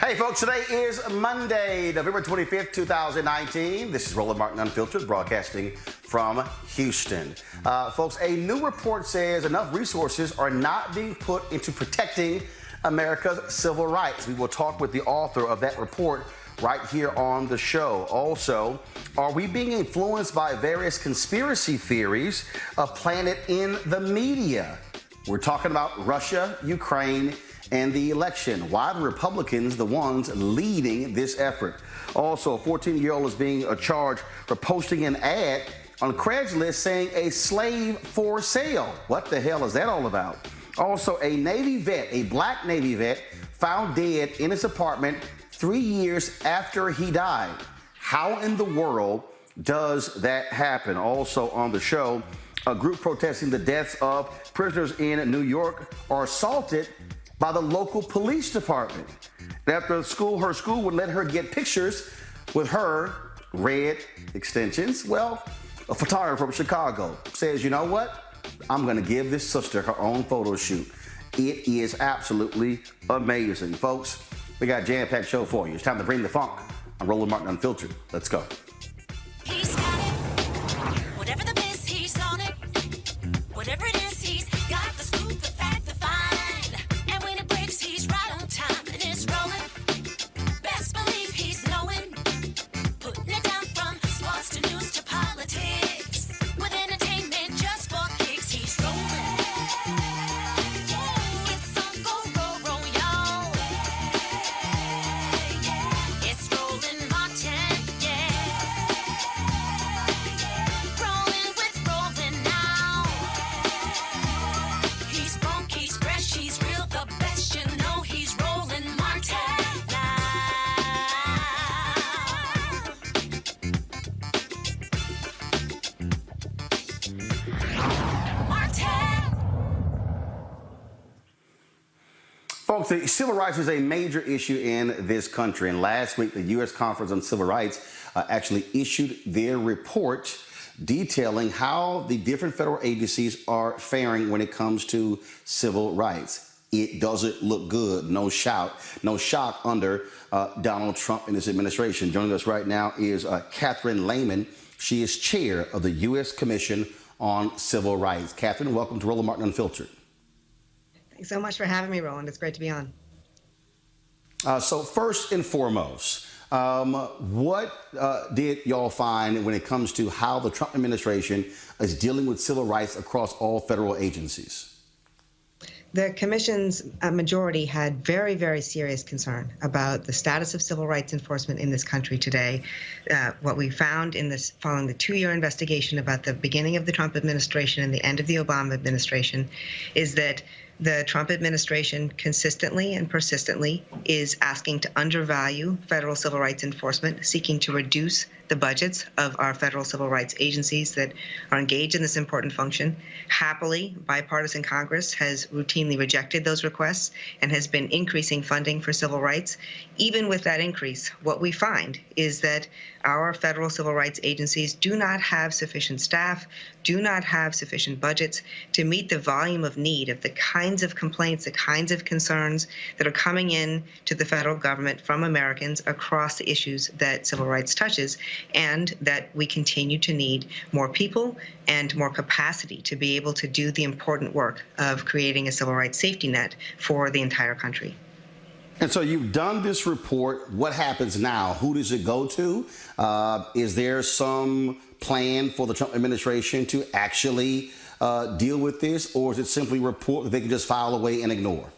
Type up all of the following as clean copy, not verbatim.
Hey, folks, today is Monday, November 25th, 2019. This is Roland Martin Unfiltered, broadcasting from Houston. Folks, a new report says enough resources are not being put into protecting America's civil rights. We will talk with the author of that report right here on the show. Also, are we being influenced by various conspiracy theories planted in the media? We're talking about Russia, Ukraine, and the election. Why the Republicans the ones leading this effort? Also, a 14-year-old is being charged for posting an ad on Craigslist saying a slave for sale. What the hell is that all about? Also, a Navy vet, a black Navy vet, found dead in his apartment 3 years after he died. How in the world does that happen? Also on the show, a group protesting the deaths of prisoners in New York are assaulted by the local police department. After her school would let her get pictures with her red extensions, well, a photographer from Chicago says, you know what? I'm gonna give this sister her own photo shoot. It is absolutely amazing. Folks, we got a jam-packed show for you. It's time to bring the funk. I'm Roland Martin Unfiltered. Let's go. He's got it. Whatever the biz, he's on it. Whatever it is, he's got the scoop, the fact, the find. And when it breaks, he's right on time and it's rolling. Best believe he's knowing. Putting it down from sports to news to politics. With entertainment just for kicks, he's rolling. It's on go, y'all. It's Roland Martin, yeah. Rolling with Roland now. He's funk, he's fresh, he's real, the best, you know he's Roland Martin now. Martin. Folks, the civil rights is a major issue in this country. And last week, the U.S. Conference on Civil Rights actually issued their report detailing how the different federal agencies are faring when it comes to civil rights. It doesn't look good, no shock under Donald Trump and his administration. Joining us right now is Catherine Lehman. She is chair of the U.S. Commission on Civil Rights. Catherine, welcome to Roland Martin Unfiltered. Thanks so much for having me, Roland. It's great to be on. So first and foremost, what did y'all find when it comes to how the Trump administration is dealing with civil rights across all federal agencies? The Commission's majority had very, very serious concern about the status of civil rights enforcement in this country today. What we found in this, following the 2-year investigation about the beginning of the Trump administration and the end of the Obama administration, is that the Trump administration consistently and persistently is asking to undervalue federal civil rights enforcement, seeking to reduce the budgets of our federal civil rights agencies that are engaged in this important function. Happily, bipartisan Congress has routinely rejected those requests and has been increasing funding for civil rights. Even with that increase, what we find is that our federal civil rights agencies do not have sufficient staff, do not have sufficient budgets to meet the volume of need of the kinds of complaints, the kinds of concerns that are coming in to the federal government from Americans across the issues that civil rights touches, and that we continue to need more people and more capacity to be able to do the important work of creating a civil rights safety net for the entire country. And so you've done this report. What happens now? Who does it go to? Is there some plan for the Trump administration to actually deal with this, or is it simply a report that they can just file away and ignore?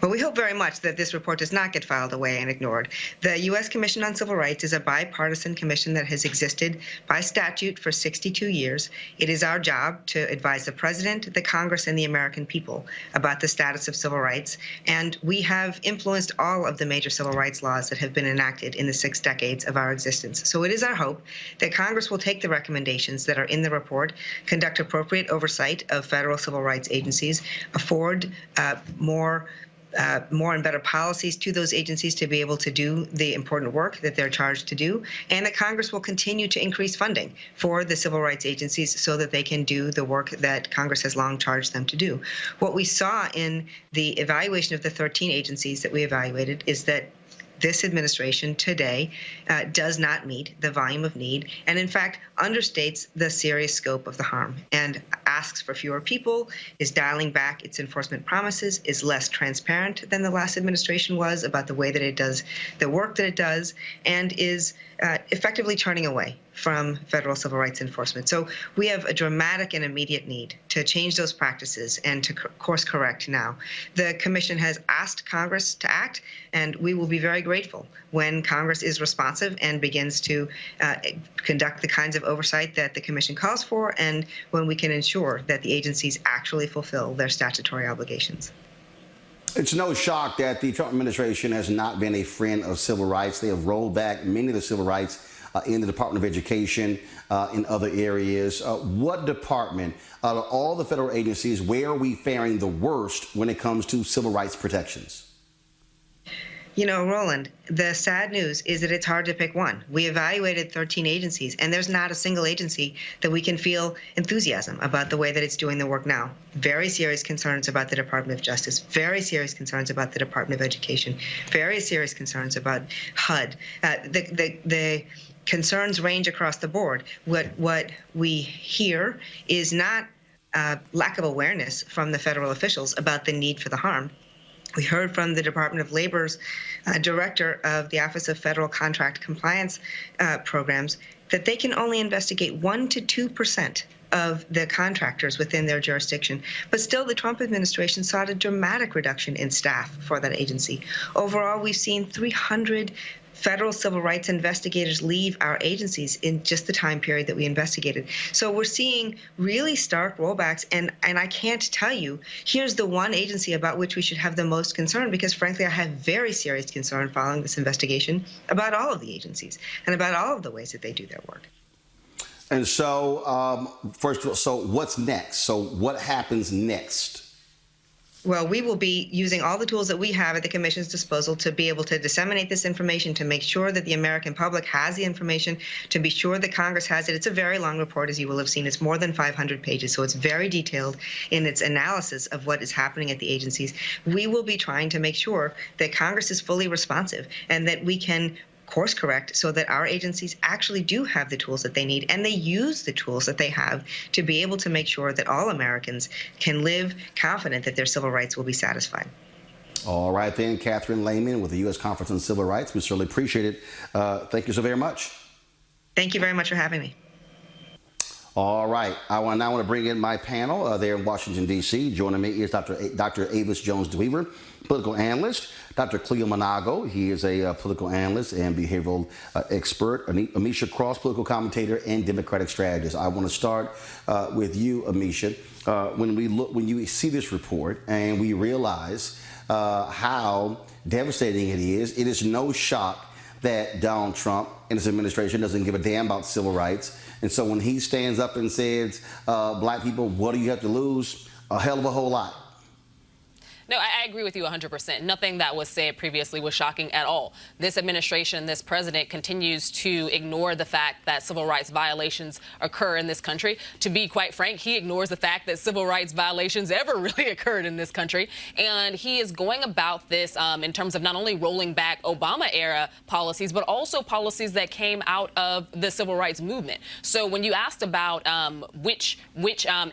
Well, we hope very much that this report does not get filed away and ignored. The U.S. Commission on Civil Rights is a bipartisan commission that has existed by statute for 62 years. It is our job to advise the President, the Congress, and the American people about the status of civil rights. And we have influenced all of the major civil rights laws that have been enacted in the 6 decades of our existence. So it is our hope that Congress will take the recommendations that are in the report, conduct appropriate oversight of federal civil rights agencies, afford more more and better policies to those agencies to be able to do the important work that they're charged to do, and that Congress will continue to increase funding for the civil rights agencies so that they can do the work that Congress has long charged them to do. What we saw in the evaluation of the 13 agencies that we evaluated is that this administration today does not meet the volume of need and, in fact, understates the serious scope of the harm and asks for fewer people, is dialing back its enforcement promises, is less transparent than the last administration was about the way that it does the work that it does, and is effectively turning away from federal civil rights enforcement. So we have a dramatic and immediate need to change those practices and to course correct now. The Commission has asked Congress to act, and we will be very grateful when Congress is responsive and begins to conduct the kinds of oversight that the Commission calls for, and when we can ensure that the agencies actually fulfill their statutory obligations. It's no shock that the Trump administration has not been a friend of civil rights. They have rolled back many of the civil rights in the Department of Education, in other areas. What department, out of all the federal agencies, where are we faring the worst when it comes to civil rights protections? You know, Roland, the sad news is that it's hard to pick one. We evaluated 13 agencies, and there's not a single agency that we can feel enthusiasm about the way that it's doing the work now. Very serious concerns about the Department of Justice, very serious concerns about the Department of Education, very serious concerns about HUD. The concerns range across the board. What we hear is not lack of awareness from the federal officials about the need for the harm. We heard from the Department of Labor's director of the Office of Federal Contract Compliance Programs that they can only investigate 1% to 2% of the contractors within their jurisdiction. But still, the Trump administration sought a dramatic reduction in staff for that agency. Overall, we've seen 300 federal civil rights investigators leave our agencies in just the time period that we investigated. So we're seeing really stark rollbacks, and I can't tell you, here's the one agency about which we should have the most concern, because frankly, I have very serious concern following this investigation about all of the agencies and about all of the ways that they do their work. And so, first of all, so what's next? So what happens next? Well, we will be using all the tools that we have at the Commission's disposal to be able to disseminate this information, to make sure that the American public has the information, to be sure that Congress has it. It's a very long report, as you will have seen. It's more than 500 pages, so it's very detailed in its analysis of what is happening at the agencies. We will be trying to make sure that Congress is fully responsive and that we can course correct so that our agencies actually do have the tools that they need, and they use the tools that they have to be able to make sure that all Americans can live confident that their civil rights will be satisfied. All right, then, Catherine Lehman with the U.S. Conference on Civil Rights. We certainly appreciate it. Thank you so very much. Thank you very much for having me. All right, I now want to bring in my panel there in Washington, D.C. Joining me is Dr. Avis Jones-DeWeaver, political analyst. Dr. Cleo Monago, he is a political analyst and behavioral expert. Amisha Cross, political commentator and Democratic strategist. I want to start with you, Amisha. When you see this report and we realize how devastating it is no shock that Donald Trump and his administration doesn't give a damn about civil rights. And so when he stands up and says, black people, what do you have to lose? A hell of a whole lot. No, I agree with you 100%. Nothing that was said previously was shocking at all. This administration, this president continues to ignore the fact that civil rights violations occur in this country. To be quite frank, he ignores the fact that civil rights violations ever really occurred in this country. And he is going about this in terms of not only rolling back Obama-era policies, but also policies that came out of the civil rights movement. So when you asked about which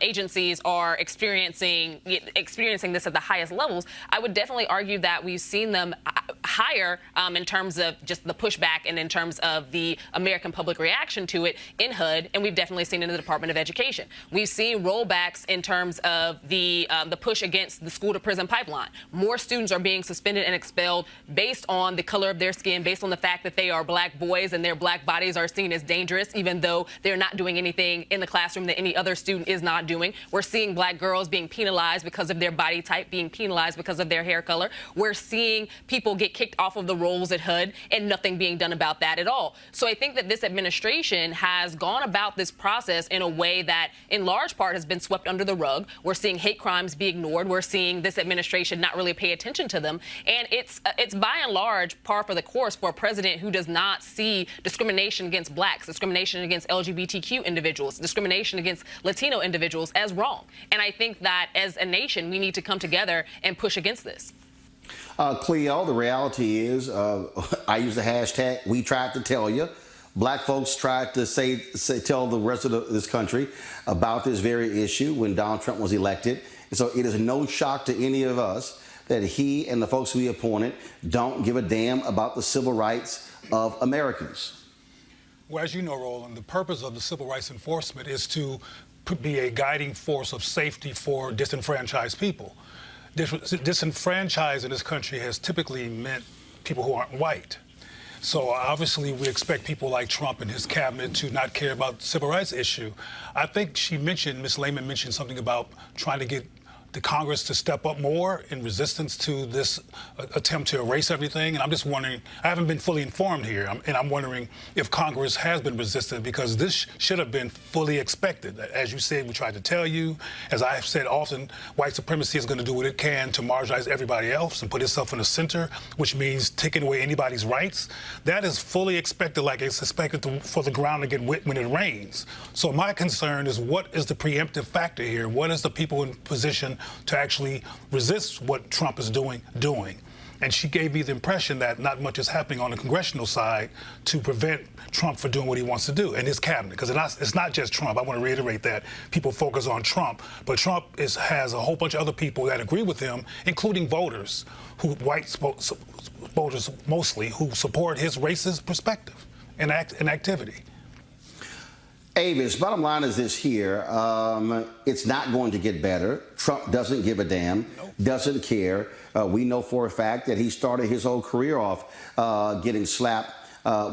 agencies are experiencing this at the highest levels, I would definitely argue that we've seen them higher in terms of just the pushback and in terms of the American public reaction to it in HUD, and we've definitely seen it in the Department of Education. We've seen rollbacks in terms of the push against the school-to-prison pipeline. More students are being suspended and expelled based on the color of their skin, based on the fact that they are black boys and their black bodies are seen as dangerous, even though they're not doing anything in the classroom that any other student is not doing. We're seeing black girls being penalized because of their body type, being penalized penalized because of their hair color. We're seeing people get kicked off of the rolls at HUD and nothing being done about that at all. So I think that this administration has gone about this process in a way that in large part has been swept under the rug. We're seeing hate crimes be ignored. We're seeing this administration not really pay attention to them. And it's by and large par for the course for a president who does not see discrimination against blacks, discrimination against LGBTQ individuals, discrimination against Latino individuals as wrong. And I think that as a nation, we need to come together and push against this. Cleo, the reality is, I use the hashtag, we tried to tell you. Black folks tried to tell the rest of this country about this very issue when Donald Trump was elected. And so it is no shock to any of us that he and the folks we appointed don't give a damn about the civil rights of Americans. Well, as you know, Roland, the purpose of the civil rights enforcement is to be a guiding force of safety for disenfranchised people. Disenfranchised in this country has typically meant people who aren't white. So obviously we expect people like Trump and his cabinet to not care about the civil rights issue. I think Ms. Lehman mentioned something about trying to get the Congress to step up more in resistance to this attempt to erase everything. And I'm just wondering, I haven't been fully informed here, and I'm wondering if Congress has been resistant, because this should have been fully expected. As you said, we tried to tell you, as I have said often, white supremacy is going to do what it can to marginalize everybody else and put itself in the center, which means taking away anybody's rights. That is fully expected, like it's expected for the ground to get wet when it rains. So my concern is, what is the preemptive factor here? What is the people in position to actually resist what Trump is doing? And she gave me the impression that not much is happening on the congressional side to prevent Trump from doing what he wants to do, and his cabinet. Because it's not just Trump. I want to reiterate that. People focus on Trump, but Trump has a whole bunch of other people that agree with him, including voters, white voters mostly, who support his racist perspective and activity. Avis, bottom line is this here. It's not going to get better. Trump doesn't give a damn, doesn't care. We know for a fact that he started his whole career off getting slapped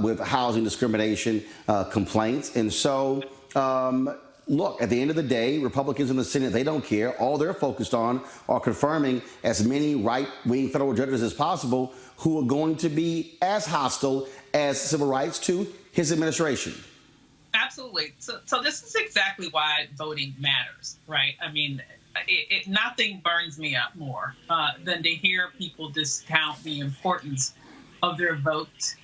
with housing discrimination complaints. And so, look, at the end of the day, Republicans in the Senate, they don't care. All they're focused on are confirming as many right-wing federal judges as possible who are going to be as hostile as civil rights to his administration. Absolutely. So this is exactly why voting matters, right? I mean, nothing burns me up more than to hear people discount the importance of their vote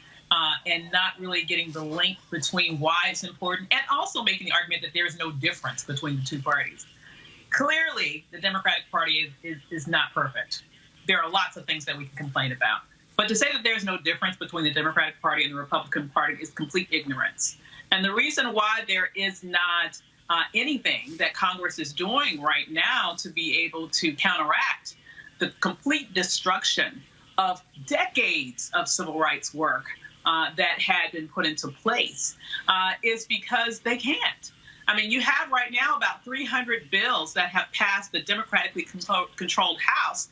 and not really getting the link between why it's important, and also making the argument that there's no difference between the two parties. Clearly, the Democratic Party is not perfect. There are lots of things that we can complain about. But to say that there's no difference between the Democratic Party and the Republican Party is complete ignorance. And the reason why there is not anything that Congress is doing right now to be able to counteract the complete destruction of decades of civil rights work that had been put into place is because they can't. I mean, you have right now about 300 bills that have passed the democratically controlled House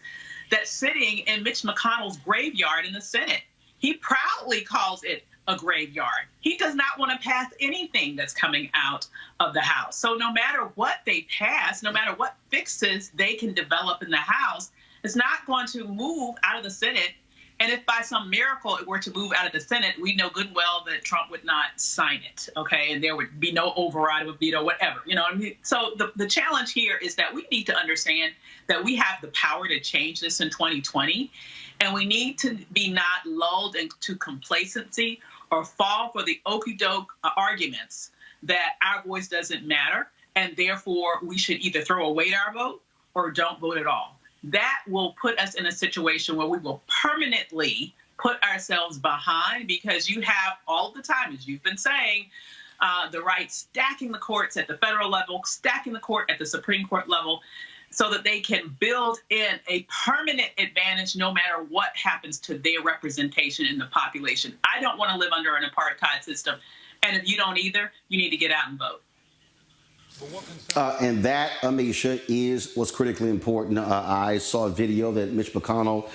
that's sitting in Mitch McConnell's graveyard in the Senate. He proudly calls it a graveyard. He does not want to pass anything that's coming out of the House. So no matter what they pass, no matter what fixes they can develop in the House, it's not going to move out of the Senate. And if by some miracle it were to move out of the Senate, we know good and well that Trump would not sign it, okay? And there would be no override of a veto, whatever, you know what I mean? So the challenge here is that we need to understand that we have the power to change this in 2020, and we need to be not lulled into complacency or fall for the okey-doke arguments that our voice doesn't matter, and therefore we should either throw away our vote or don't vote at all. That will put us in a situation where we will permanently put ourselves behind, because you have all the time, as you've been saying, the right stacking the courts at the federal level, stacking the court at the Supreme Court level, so that they can build in a permanent advantage no matter what happens to their representation in the population. I don't want to live under an apartheid system. And if you don't either, you need to get out and vote. And that, Amisha, is what's critically important. I saw a video that Mitch McConnell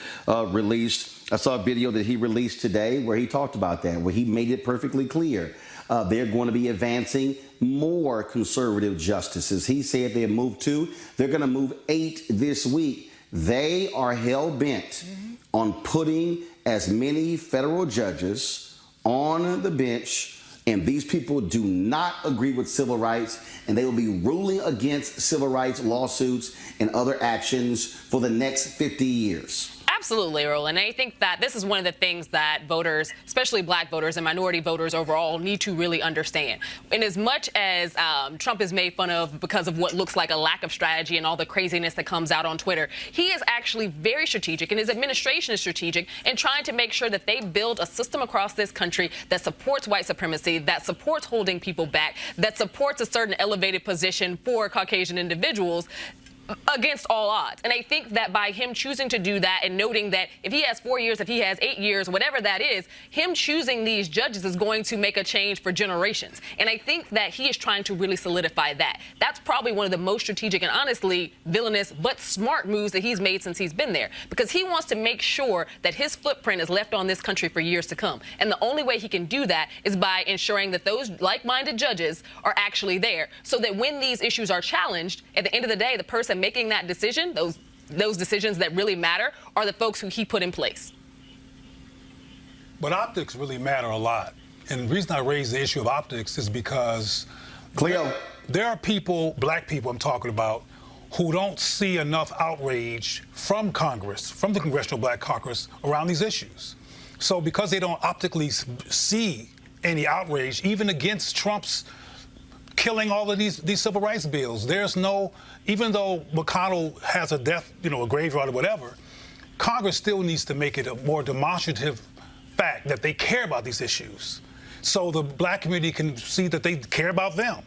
released. I saw a video that he released today where he talked about that, where he made it perfectly clear. They're going to be advancing more conservative justices. He said they have moved 2. They're going to move 8 this week. They are hell-bent on putting as many federal judges on the bench, and these people do not agree with civil rights, and they will be ruling against civil rights lawsuits and other actions for the next 50 years. Absolutely, Roland. And I think that this is one of the things that voters, especially black voters and minority voters overall, need to really understand. And as much as Trump is made fun of because of what looks like a lack of strategy and all the craziness that comes out on Twitter, he is actually very strategic, and his administration is strategic in trying to make sure that they build a system across this country that supports white supremacy, that supports holding people back, that supports a certain elevated position for Caucasian individuals against all odds. And I think that by him choosing to do that and noting that if he has 4 years, if he has 8 years, whatever that is, him choosing these judges is going to make a change for generations. And I think that he is trying to really solidify that. That's probably one of the most strategic and honestly villainous but smart moves that he's made since he's been there, because he wants to make sure that his footprint is left on this country for years to come. And the only way he can do that is by ensuring that those like-minded judges are actually there, so that when these issues are challenged, at the end of the day, the person making that decision, those decisions that really matter, are the folks who he put in place. But optics really matter a lot. And the reason I raise the issue of optics is because Cleo, there are people, black people I'm talking about, who don't see enough outrage from Congress, from the Congressional Black Caucus, around these issues. So because they don't optically see any outrage, even against Trump's killing all of these civil rights bills, there's no, even though McConnell has a death, a graveyard or whatever, Congress still needs to make it a more demonstrative fact that they care about these issues, so the black community can see that they care about them.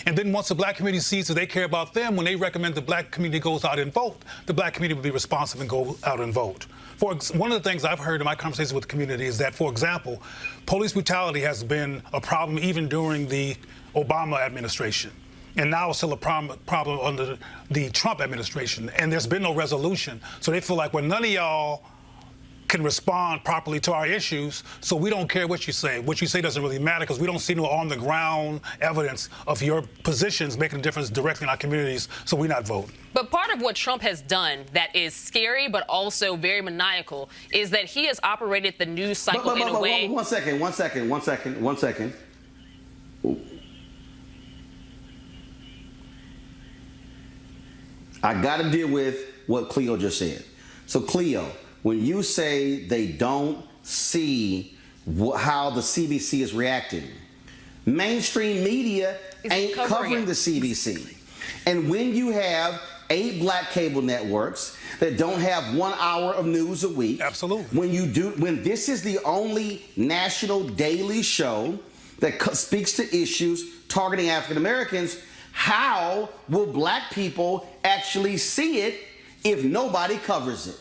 And then once the black community sees that they care about them, when they recommend the black community goes out and vote, the black community will be responsive and go out and vote. One of the things I've heard in my conversations with the community is that, for example, police brutality has been a problem even during the Obama administration. And now it's still a problem under the Trump administration. And there's been no resolution. So they feel like, well, none of y'all can respond properly to our issues, so we don't care what you say. What you say doesn't really matter, because we don't see no on-the-ground evidence of your positions making a difference directly in our communities, so we're not voting. But part of what Trump has done that is scary but also very maniacal is that he has operated the news cycle in a way... One second. I got to deal with what Cleo just said. So, Cleo, when you say they don't see how the CBC is reacting, mainstream media ain't covering the CBC. And when you have 8 black cable networks that don't have 1 hour of news a week, absolutely. When this is the only national daily show that speaks to issues targeting African Americans, how will black people actually see it if nobody covers it?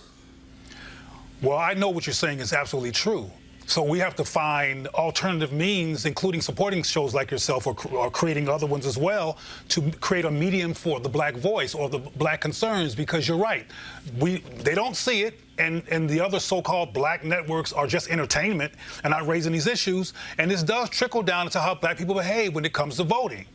Well, I know what you're saying is absolutely true. So we have to find alternative means, including supporting shows like yourself or creating other ones as well, to create a medium for the black voice or the black concerns, because you're right. They don't see it, and the other so-called black networks are just entertainment and not raising these issues. And this does trickle down into how black people behave when it comes to voting.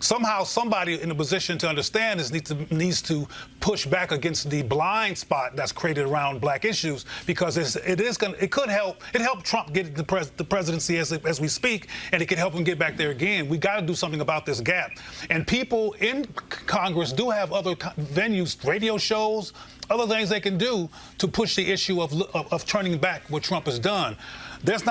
Somehow somebody in a position to understand this needs to push back against the blind spot that's created around black issues, because it could help. It helped Trump get the presidency as we speak, and it could help him get back there again. We got to do something about this gap. And people in Congress do have other venues, radio shows, other things they can do to push the issue of turning back what Trump has done. There's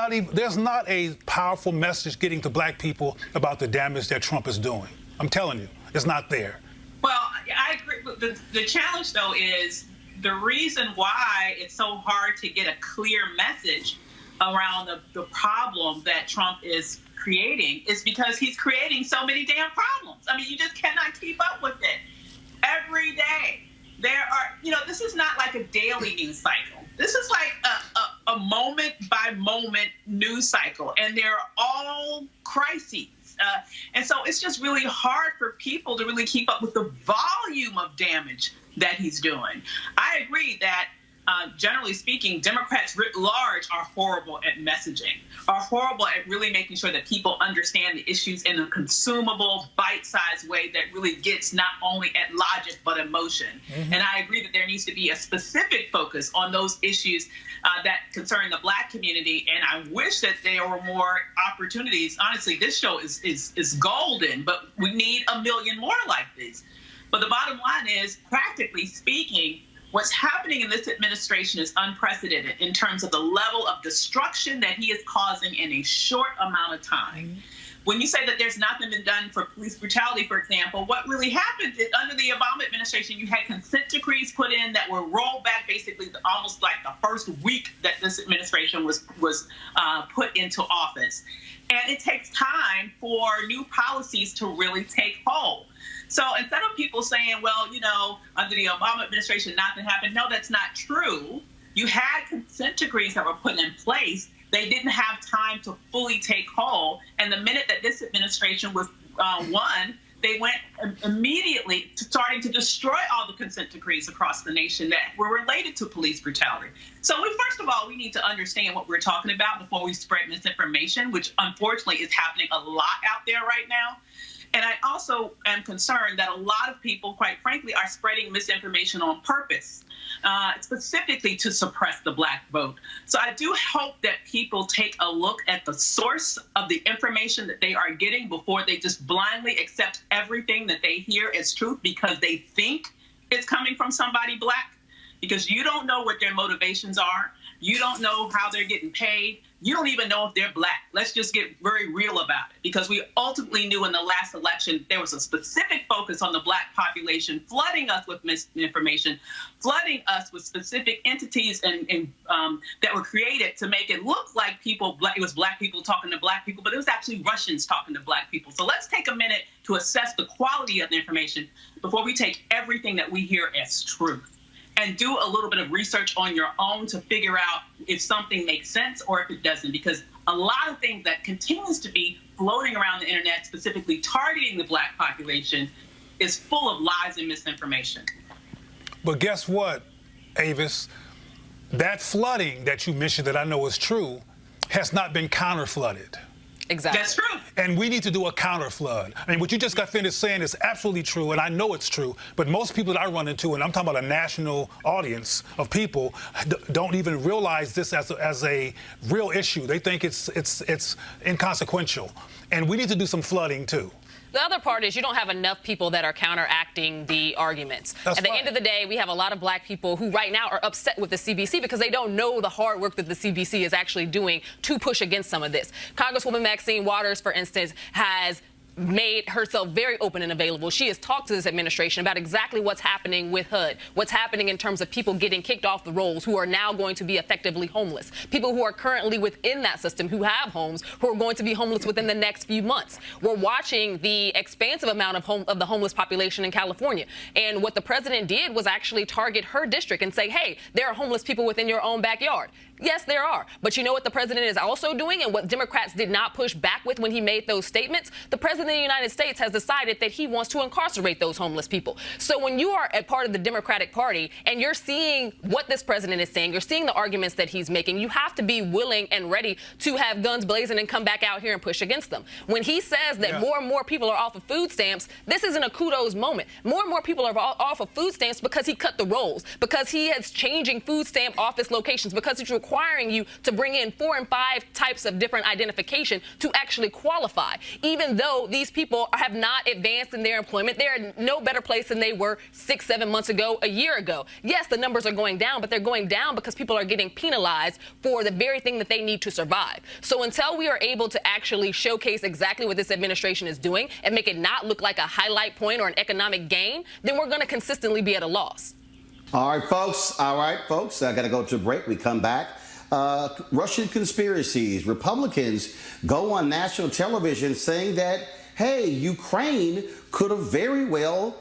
not a powerful message getting to black people about the damage that Trump is doing. I'm telling you, it's not there. Well, I agree. The challenge, though, is the reason why it's so hard to get a clear message around the problem that Trump is creating is because he's creating so many damn problems. I mean, you just cannot keep up with it. Every day, there are, this is not like a daily news cycle. This is like a moment-by-moment news cycle, and they're all crises. And so it's just really hard for people to really keep up with the volume of damage that he's doing. I agree that generally speaking, Democrats writ large are horrible at messaging, are horrible at really making sure that people understand the issues in a consumable, bite-sized way that really gets not only at logic but emotion. And I agree that there needs to be a specific focus on those issues that concern the Black community. And I wish that there were more opportunities. Honestly, this show is golden, but we need a million more like this. But the bottom line is, practically speaking, what's happening in this administration is unprecedented in terms of the level of destruction that he is causing in a short amount of time. When you say that there's nothing been done for police brutality, for example, what really happened is under the Obama administration, you had consent decrees put in that were rolled back basically almost like the first week that this administration was put into office. And it takes time for new policies to really take hold. So instead of people saying, well, you know, under the Obama administration, nothing happened. No, that's not true. You had consent decrees that were put in place. They didn't have time to fully take hold. And the minute that this administration was won, they went immediately to starting to destroy all the consent decrees across the nation that were related to police brutality. So first of all, we need to understand what we're talking about before we spread misinformation, which unfortunately is happening a lot out there right now. And I also am concerned that a lot of people, quite frankly, are spreading misinformation on purpose, specifically to suppress the Black vote. So I do hope that people take a look at the source of the information that they are getting before they just blindly accept everything that they hear as truth because they think it's coming from somebody Black, because you don't know what their motivations are. You don't know how they're getting paid. You don't even know if they're Black. Let's just get very real about it, because we ultimately knew in the last election there was a specific focus on the Black population, flooding us with misinformation, flooding us with specific entities and that were created to make it look like it was Black people talking to Black people, but it was actually Russians talking to Black people. So let's take a minute to assess the quality of the information before we take everything that we hear as truth. And do a little bit of research on your own to figure out if something makes sense or if it doesn't, because a lot of things that continues to be floating around the internet, specifically targeting the Black population, is full of lies and misinformation. But guess what, Avis? That flooding that you mentioned that I know is true has not been counter-flooded. Exactly. That's true. And we need to do a counter flood. I mean, what you just got finished saying is absolutely true, and I know it's true, but most people that I run into, and I'm talking about a national audience of people, don't even realize this as a real issue. They think it's inconsequential. And we need to do some flooding, too. The other part is you don't have enough people that are counteracting the arguments. That's At the right. end of the day, we have a lot of Black people who right now are upset with the CBC because they don't know the hard work that the CBC is actually doing to push against some of this. Congresswoman Maxine Waters, for instance, has made herself very open and available. She has talked to this administration about exactly what's happening with HUD, what's happening in terms of people getting kicked off the rolls who are now going to be effectively homeless, people who are currently within that system who have homes who are going to be homeless within the next few months. We're watching the expansive amount of the homeless population in California. And what the president did was actually target her district and say, hey, there are homeless people within your own backyard. Yes, there are. But you know what the president is also doing, and what Democrats did not push back with when he made those statements? The president of the United States has decided that he wants to incarcerate those homeless people. So when you are a part of the Democratic Party and you're seeing what this president is saying, you're seeing the arguments that he's making, you have to be willing and ready to have guns blazing and come back out here and push against them. When he says that more and more people are off of food stamps, this isn't a kudos moment. More and more people are off of food stamps because he cut the rolls, because he is changing food stamp office locations, because he's requiring you to bring in 4 and 5 types of different identification to actually qualify. Even though these people have not advanced in their employment, they're in no better place than they were 6-7 months ago, a year ago. Yes, the numbers are going down, but they're going down because people are getting penalized for the very thing that they need to survive. So until we are able to actually showcase exactly what this administration is doing and make it not look like a highlight point or an economic gain, then we're going to consistently be at a loss. All right, folks. I got to go to a break. We come back. Russian conspiracies. Republicans go on national television saying that, hey, Ukraine could have very well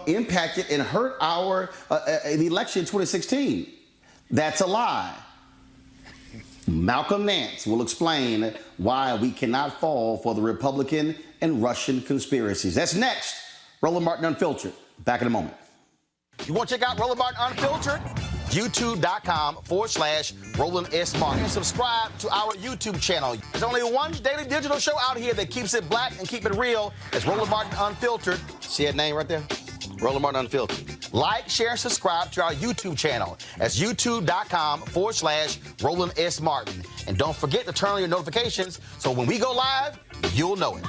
impacted and hurt our the election in 2016. That's a lie. Malcolm Nance will explain why we cannot fall for the Republican and Russian conspiracies. That's next. Roland Martin Unfiltered. Back in a moment. You want to check out Roland Martin Unfiltered? youtube.com/Roland S. Martin. And subscribe to our YouTube channel. There's only one daily digital show out here that keeps it black and keep it real. It's Roland Martin Unfiltered. See that name right there? Roland Martin Unfiltered. Like, share, and subscribe to our YouTube channel. That's youtube.com/Roland S. Martin. And don't forget to turn on your notifications so when we go live, you'll know it.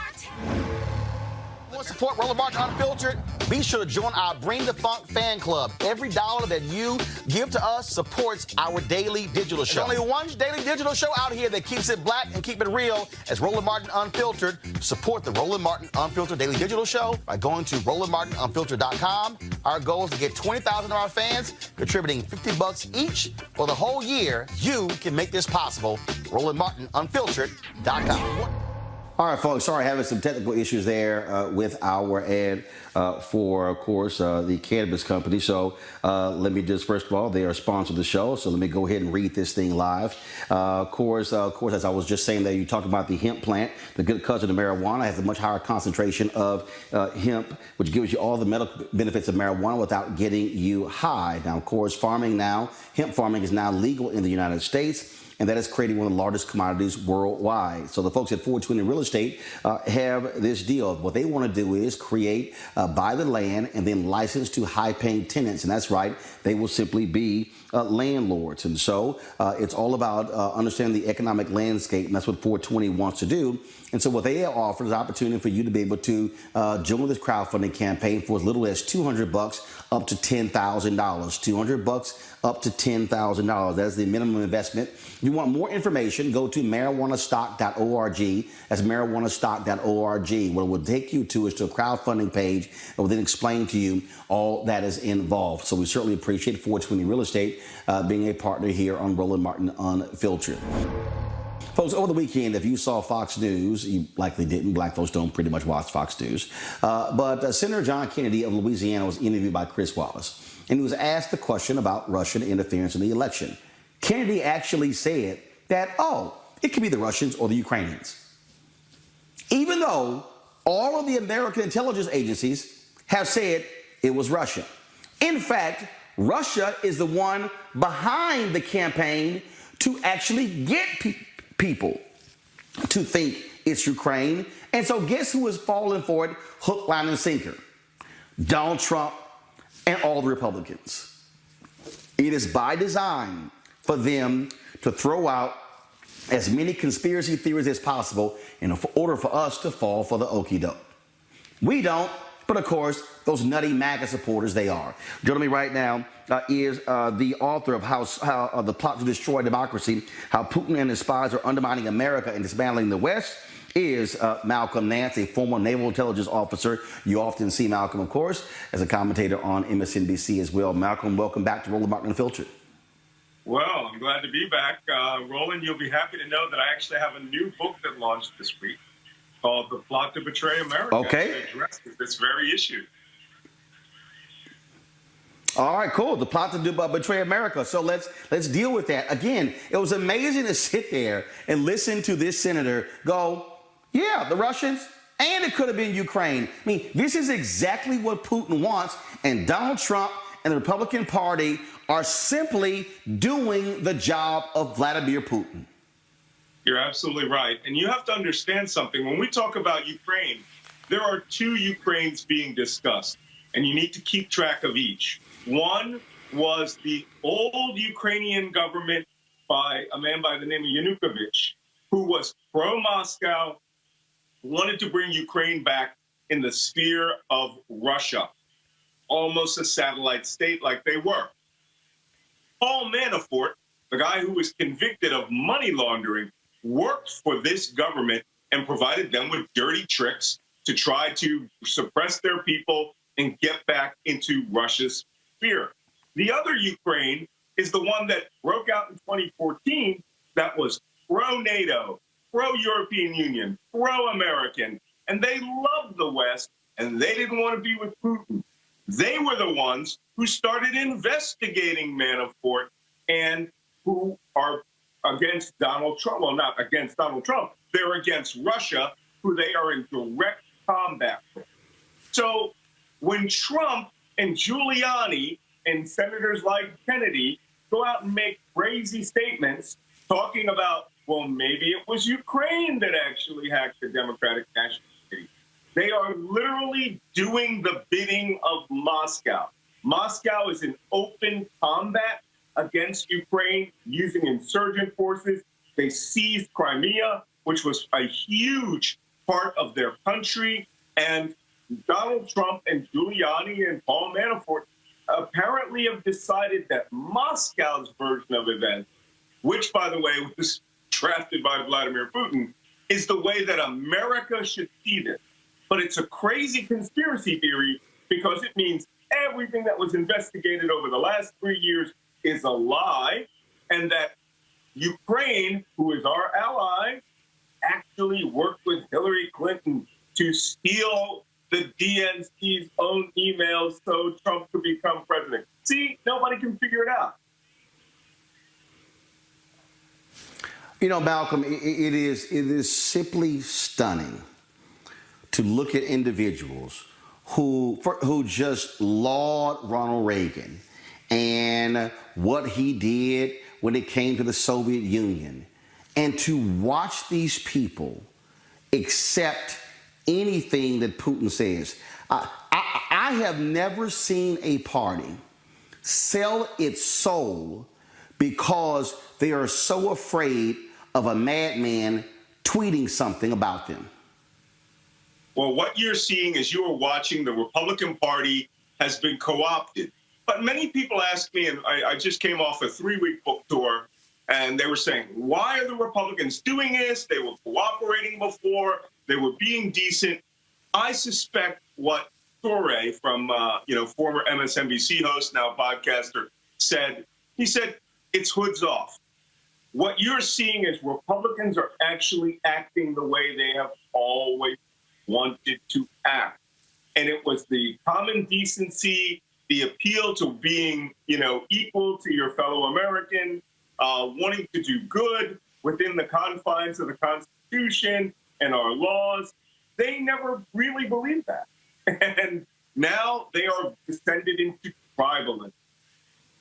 Want to support Roland Martin Unfiltered? Be sure to join our Bring the Funk fan club. Every dollar that you give to us supports our daily digital show. There's only one daily digital show out here that keeps it black and keep it real. It's Roland Martin Unfiltered. Support the Roland Martin Unfiltered daily digital show by going to RolandMartinUnfiltered.com. Our goal is to get 20,000 of our fans contributing $50 each for the whole year. You can make this possible. RolandMartinUnfiltered.com. All right, folks, sorry, having some technical issues there with our ad for, of course, the cannabis company. So let me just, first of all, they are a sponsor of the show, so let me go ahead and read this thing live. Of course, as I was just saying there, you talked about the hemp plant, the good cousin of marijuana, has a much higher concentration of hemp, which gives you all the medical benefits of marijuana without getting you high. Now, of course, hemp farming is now legal in the United States, and that is creating one of the largest commodities worldwide. So the folks at 420 Real Estate have this deal. What they want to do is buy the land and then license to high-paying tenants. And that's right, they will simply be landlords. And so it's all about understanding the economic landscape, and that's what 420 wants to do. And so what they offer is an opportunity for you to be able to join this crowdfunding campaign for as little as $200 up to $10,000. $200 up to $10,000. That is the minimum investment. If you want more information, go to marijuanastock.org. That's marijuanastock.org. What it will take you to is to a crowdfunding page that will then explain to you all that is involved. So we certainly appreciate 420 Real Estate being a partner here on Roland Martin Unfiltered. Folks, over the weekend, if you saw Fox News, you likely didn't. Black folks don't pretty much watch Fox News. But Senator John Kennedy of Louisiana was interviewed by Chris Wallace, and he was asked the question about Russian interference in the election. Kennedy actually said that, it could be the Russians or the Ukrainians, even though all of the American intelligence agencies have said it was Russia. In fact, Russia is the one behind the campaign to actually get people to think it's Ukraine. And so guess who is falling for it hook, line, and sinker? Donald Trump and all the Republicans. It is by design for them to throw out as many conspiracy theories as possible in order for us to fall for the okie doke. We don't, but of course, those nutty MAGA supporters, they are. Joining me right now is the author of how the plot to destroy democracy, how Putin and his spies are undermining America and dismantling the West, is Malcolm Nance, a former naval intelligence officer. You often see Malcolm, of course, as a commentator on MSNBC as well. Malcolm, welcome back to Roland Martin Unfiltered. Well, I'm glad to be back. Roland, you'll be happy to know that I actually have a new book that launched this week called The Plot to Betray America. Okay. That addresses this very issue. All right, cool. The plot to betray America. So let's deal with that. Again, it was amazing to sit there and listen to this senator go, yeah, the Russians, and it could have been Ukraine. I mean, this is exactly what Putin wants, and Donald Trump and the Republican Party are simply doing the job of Vladimir Putin. You're absolutely right. And you have to understand something. When we talk about Ukraine, there are two Ukraines being discussed, and you need to keep track of each. One was the old Ukrainian government by a man by the name of Yanukovych, who was pro-Moscow, wanted to bring Ukraine back in the sphere of Russia, almost a satellite state like they were. Paul Manafort, the guy who was convicted of money laundering, worked for this government and provided them with dirty tricks to try to suppress their people and get back into Russia's sphere. The other Ukraine is the one that broke out in 2014 that was pro-NATO, pro-European Union, pro-American, and they loved the West, and they didn't want to be with Putin. They were the ones who started investigating Manafort and who are against Donald Trump. Well, not against Donald Trump. They're against Russia, who they are in direct combat with. So when Trump and Giuliani and senators like Kennedy go out and make crazy statements talking about, well, maybe it was Ukraine that actually hacked the Democratic National Committee. They are literally doing the bidding of Moscow. Moscow is in open combat against Ukraine using insurgent forces. They seized Crimea, which was a huge part of their country. And Donald Trump and Giuliani and Paul Manafort apparently have decided that Moscow's version of events, which, by the way, was drafted by Vladimir Putin, is the way that America should see this. But it's a crazy conspiracy theory because it means everything that was investigated over the last 3 years is a lie, and that Ukraine, who is our ally, actually worked with Hillary Clinton to steal the DNC's own emails so Trump could become president. See, nobody can figure it out. You know, Malcolm, it is simply stunning to look at individuals who just laud Ronald Reagan and what he did when it came to the Soviet Union, and to watch these people accept anything that Putin says. I have never seen a party sell its soul because they are so afraid of a madman tweeting something about them. Well, what you're seeing is you are watching the Republican Party has been co-opted. But many people ask me, and I just came off a 3-week book tour, and they were saying, why are the Republicans doing this? They were cooperating before. They were being decent. I suspect what Torre from, former MSNBC host, now podcaster, said. He said, it's hoods off. What you're seeing is Republicans are actually acting the way they have always wanted to act. And it was the common decency, the appeal to being, equal to your fellow American, wanting to do good within the confines of the Constitution and our laws. They never really believed that. And now they are descended into tribalism.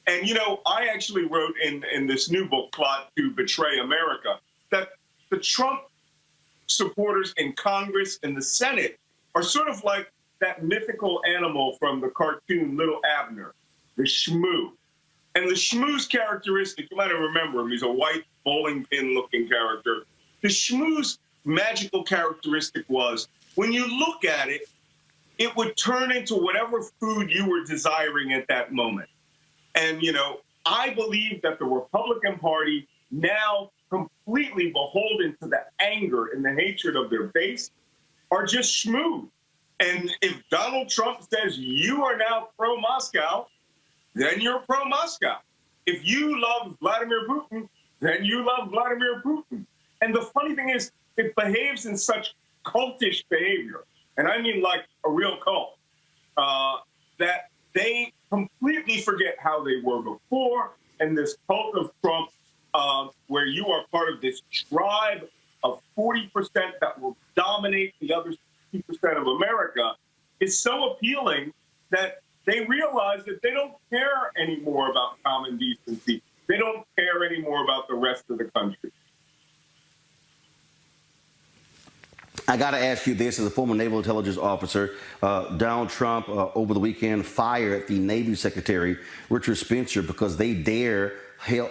And, I actually wrote in this new book, Plot to Betray America, that the Trump supporters in Congress and the Senate are sort of like that mythical animal from the cartoon Little Abner, the shmoo. And the shmoo's characteristic, you might remember him, he's a white bowling pin-looking character. The shmoo's magical characteristic was, when you look at it, it would turn into whatever food you were desiring at that moment. And, I believe that the Republican Party, now completely beholden to the anger and the hatred of their base, are just shmoo. And if Donald Trump says you are now pro-Moscow, then you're pro-Moscow. If you love Vladimir Putin, then you love Vladimir Putin. And the funny thing is, it behaves in such cultish behavior, and I mean like a real cult, that they completely forget how they were before. And this cult of Trump, where you are part of this tribe of 40% that will dominate the other 60% of America, is so appealing that they realize that they don't care anymore about common decency. They don't care anymore about the rest of the country. I got to ask you this, as a former naval intelligence officer, Donald Trump over the weekend fired the Navy Secretary, Richard Spencer, because they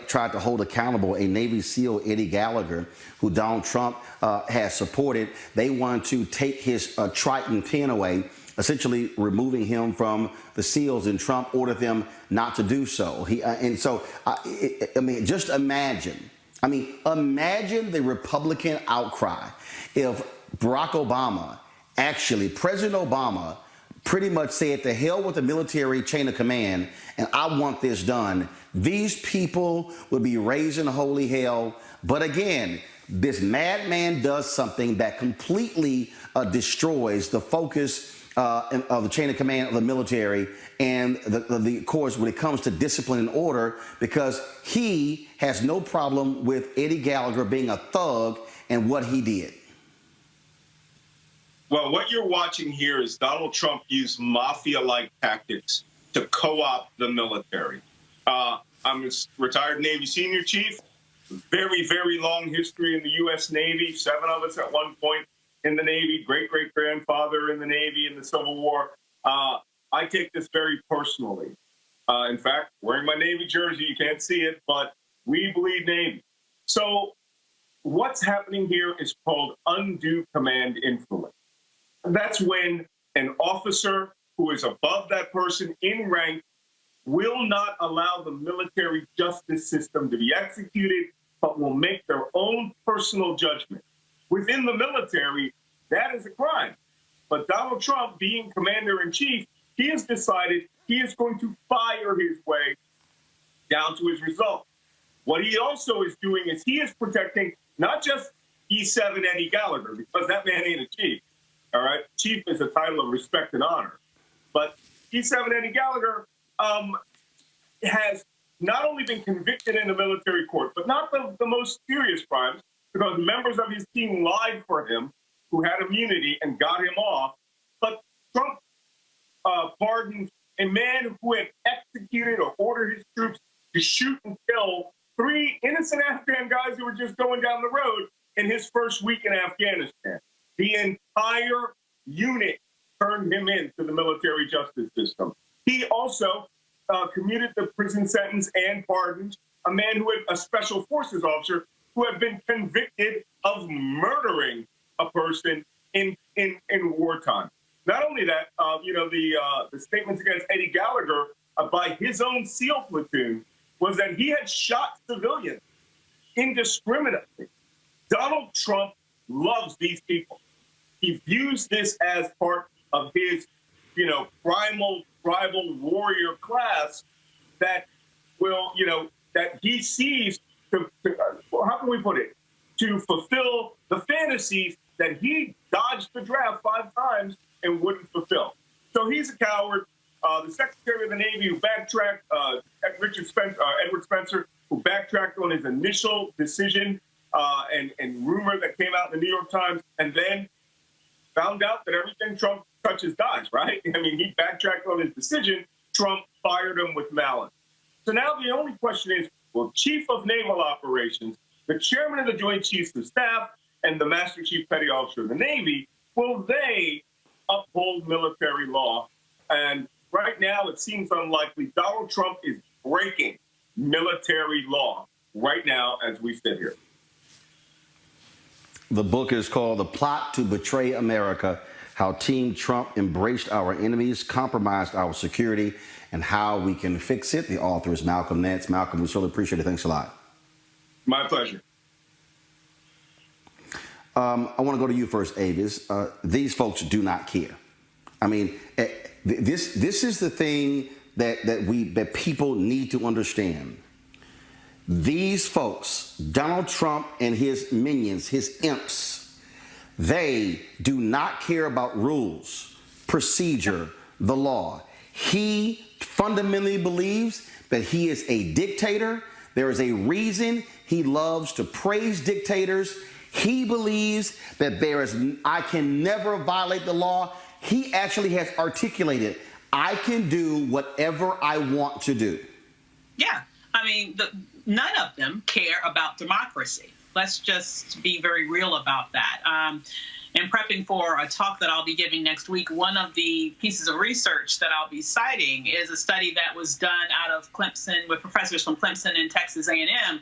tried to hold accountable a Navy SEAL, Eddie Gallagher, who Donald Trump has supported. They wanted to take his Triton pin away, essentially removing him from the SEALs, and Trump ordered them not to do so. Just imagine. Imagine the Republican outcry if Barack Obama, President Obama, pretty much said, to hell with the military chain of command, and I want this done. These people would be raising holy hell. But again, this madman does something that completely destroys the focus of the chain of command of the military and of course, when it comes to discipline and order, because he has no problem with Eddie Gallagher being a thug and what he did. Well, what you're watching here is Donald Trump use mafia-like tactics to co-opt the military. I'm a retired Navy senior chief. Very, very long history in the U.S. Navy. 7 of us at one point in the Navy. Great-great-grandfather in the Navy in the Civil War. I take this very personally. In fact, wearing my Navy jersey, you can't see it, but we bleed Navy. So what's happening here is called undue command influence. That's when an officer who is above that person in rank will not allow the military justice system to be executed, but will make their own personal judgment. Within the military, that is a crime. But Donald Trump, being commander-in-chief, he has decided he is going to fire his way down to his result. What he also is doing is he is protecting not just E7 Eddie Gallagher, because that man ain't a chief, all right? Chief is a title of respect and honor. But E7 Eddie Gallagher has not only been convicted in the military court, but not the most serious crimes, because members of his team lied for him, who had immunity and got him off. But Trump pardoned a man who had executed or ordered his troops to shoot and kill 3 innocent Afghan guys who were just going down the road in his first week in Afghanistan. The entire unit turned him into the military justice system. He also commuted the prison sentence and pardoned a man who had a special forces officer who had been convicted of murdering a person in wartime. Not only that, the statements against Eddie Gallagher by his own SEAL platoon was that he had shot civilians indiscriminately. Donald Trump loves these people. He views this as part of his, primal tribal warrior class that will, that he sees to how can we put it, to fulfill the fantasies that he dodged the draft 5 times and wouldn't fulfill. So he's a coward. The Secretary of the Navy who backtracked, Edward Spencer, who backtracked on his initial decision and rumor that came out in the New York Times, and then found out that everything Trump touches dies, right? I mean, he backtracked on his decision. Trump fired him with malice. So now the only question is, will Chief of Naval Operations, the Chairman of the Joint Chiefs of Staff, and the Master Chief Petty Officer of the Navy, will they uphold military law? And right now, it seems unlikely. Donald Trump is breaking military law right now as we sit here. The book is called The Plot to Betray America, How Team Trump Embraced Our Enemies, Compromised Our Security, and How We Can Fix It. The author is Malcolm Nance. Malcolm, we certainly appreciate it. Thanks a lot. My pleasure. I want to go to you first, Avis. These folks do not care. I mean, this is the thing that people need to understand. These folks, Donald Trump and his minions, his imps, they do not care about rules, procedure, the law. He fundamentally believes that he is a dictator. There is a reason he loves to praise dictators. He believes that I can never violate the law. He actually has articulated, I can do whatever I want to do. Yeah. I mean, none of them care about democracy. Let's just be very real about that. In prepping for a talk that I'll be giving next week, one of the pieces of research that I'll be citing is a study that was done out of Clemson with professors from Clemson and Texas A&M,